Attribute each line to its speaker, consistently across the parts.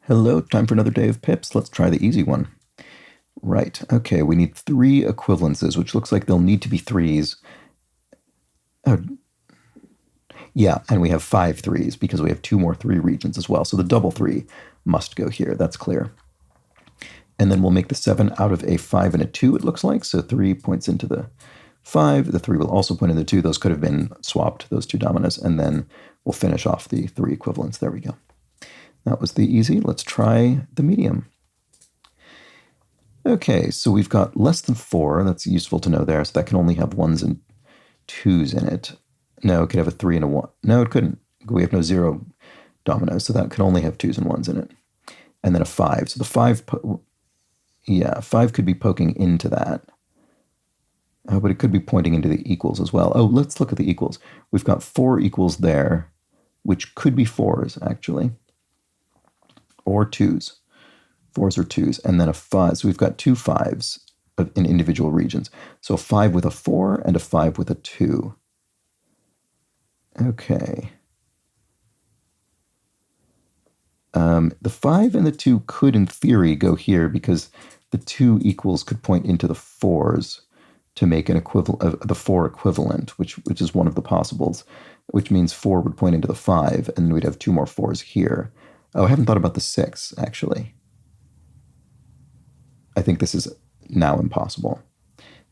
Speaker 1: Hello, time for another day of pips. Let's try the easy one. Right, okay, we need three equivalences, which looks like they'll need to be threes. Oh, yeah, and we have five threes because we have two more three regions as well. So the double three must go here, that's clear. And then we'll make the 7 out of a 5 and a 2, it looks like. So 3 points into the 5. The 3 will also point into the 2. Those could have been swapped, those two dominoes. And then we'll finish off the 3 equivalents. There we go. That was the easy. Let's try the medium. Okay, so we've got less than 4. That's useful to know there. So that can only have 1s and 2s in it. No, it could have a 3 and a 1. No, it couldn't. We have no 0 dominoes, so that could only have 2s and 1s in it. And then a 5. So the 5, yeah, 5 could be poking into that. Oh, but it could be pointing into the equals as well. Oh, let's look at the equals. We've got 4 equals there, which could be 4s, actually. Or 2s. 4s or 2s, and then a 5. So we've got two 5s in individual regions. So a 5 with a 4 and a 5 with a 2. Okay. The 5 and the 2 could, in theory, go here because the 2 equals could point into the 4s to make an equivalent, the 4 equivalent, which is one of the possibles, which means 4 would point into the 5, and we'd have 2 more 4s here. Oh, I haven't thought about the 6, actually. I think this is now impossible.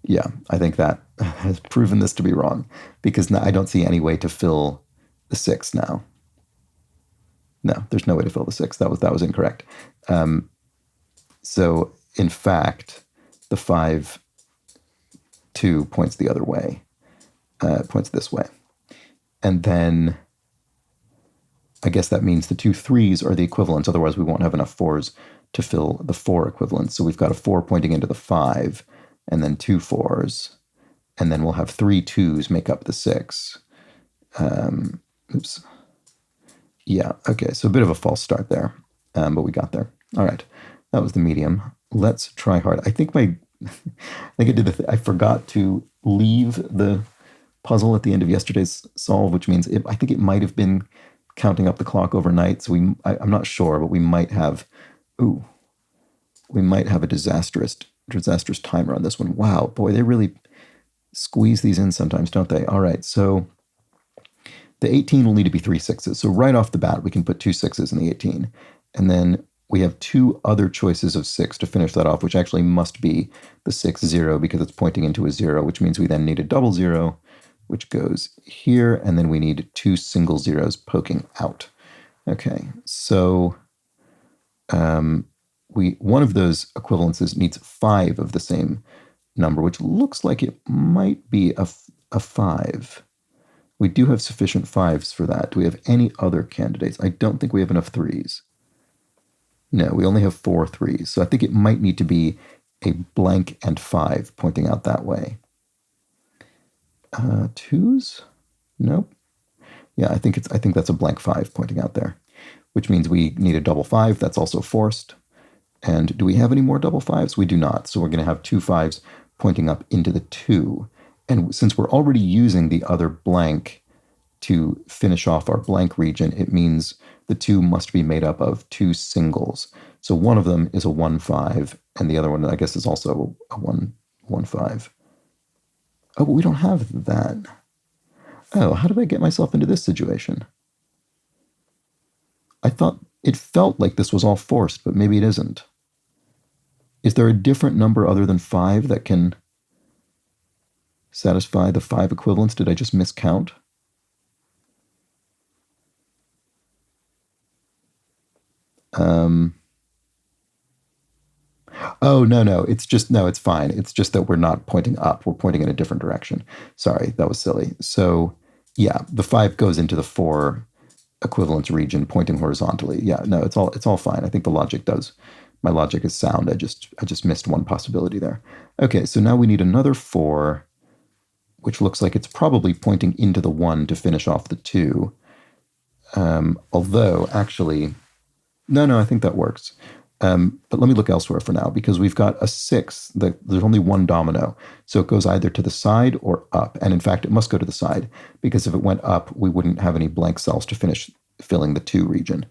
Speaker 1: Yeah, I think that has proven this to be wrong because now I don't see any way to fill the 6 now. No, there's no way to fill the 6. That was incorrect. So in fact, the 5, 2 points the other way, points this way. And then I guess that means the 2 3s are the equivalents. Otherwise, we won't have enough 4s to fill the 4 equivalents. So we've got a 4 pointing into the 5, and then 2 4s, and then we'll have 3 2s make up the 6. Oops. Yeah, okay, so a bit of a false start there, but we got there. All right, that was the medium. Let's try hard. I think I did I forgot to leave the puzzle at the end of yesterday's solve, which means I think it might have been counting up the clock overnight. So I'm not sure, but we might have a disastrous timer on this one. Wow, boy, they really squeeze these in sometimes, don't they? All right, so the 18 will need to be 3 6s. So right off the bat, we can put 2 6s in the 18. And then we have 2 other choices of 6 to finish that off, which actually must be the 6 0 because it's pointing into a 0, which means we then need a double 0, which goes here, and then we need 2 single zeros poking out. Okay, so one of those equivalences needs 5 of the same number, which looks like it might be a 5. We do have sufficient 5s for that. Do we have any other candidates? I don't think we have enough 3s. No, we only have 4 3s. So I think it might need to be a blank and 5 pointing out that way. 2s? Nope. Yeah, I think that's a blank 5 pointing out there, which means we need a double 5. That's also forced. And do we have any more double 5s? We do not. So we're going to have 2 5s pointing up into the 2. And since we're already using the other blank to finish off our blank region, it means the 2 must be made up of 2 singles. So one of them is a 1 5, and the other one, I guess, is also a 1 5. Oh, but we don't have that. Oh, how did I get myself into this situation? I thought it felt like this was all forced, but maybe it isn't. Is there a different number other than 5 that can satisfy the 5 equivalents? Did I just miscount? Oh, no, it's fine. It's just that we're not pointing up. We're pointing in a different direction. Sorry, that was silly. So yeah, the 5 goes into the 4 equivalence region pointing horizontally. Yeah, no, it's all fine. I think the logic does. My logic is sound. I just missed one possibility there. Okay, so now we need another 4, which looks like it's probably pointing into the 1 to finish off the 2. Although, actually, no, I think that works. But let me look elsewhere for now, because we've got a 6. There's only one domino, so it goes either to the side or up. And in fact, it must go to the side, because if it went up, we wouldn't have any blank cells to finish filling the 2 region.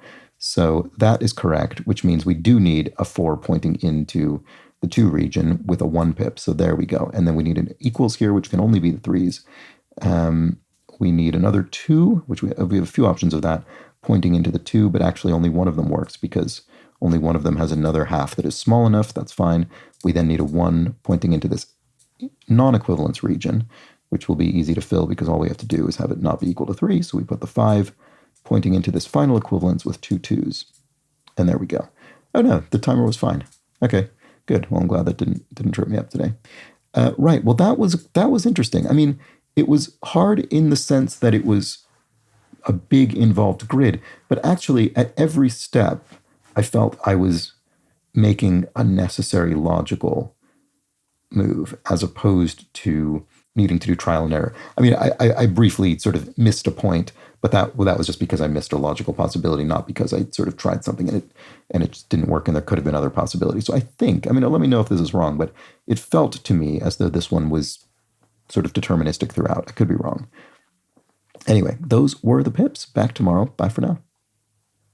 Speaker 1: So that is correct, which means we do need a 4 pointing into the 2 region with a 1 pip. So there we go. And then we need an equals here, which can only be the 3's. We need another 2, which we have a few options of that, pointing into the 2, but actually only one of them works because only one of them has another half that is small enough. That's fine. We then need a 1 pointing into this non-equivalence region, which will be easy to fill because all we have to do is have it not be equal to 3. So we put the 5 pointing into this final equivalence with 2 2's. And there we go. Oh no, the timer was fine. Okay, good. Well, I'm glad that didn't trip me up today. Right. Well, that was interesting. I mean, it was hard in the sense that it was a big involved grid, but actually at every step, I felt I was making a necessary logical move as opposed to needing to do trial and error. I mean, I briefly sort of missed a point, but that was just because I missed a logical possibility, not because I sort of tried something and it just didn't work and there could have been other possibilities. So I think, I mean, let me know if this is wrong, but it felt to me as though this one was sort of deterministic throughout. I could be wrong. Anyway, those were the pips. Back tomorrow. Bye for now.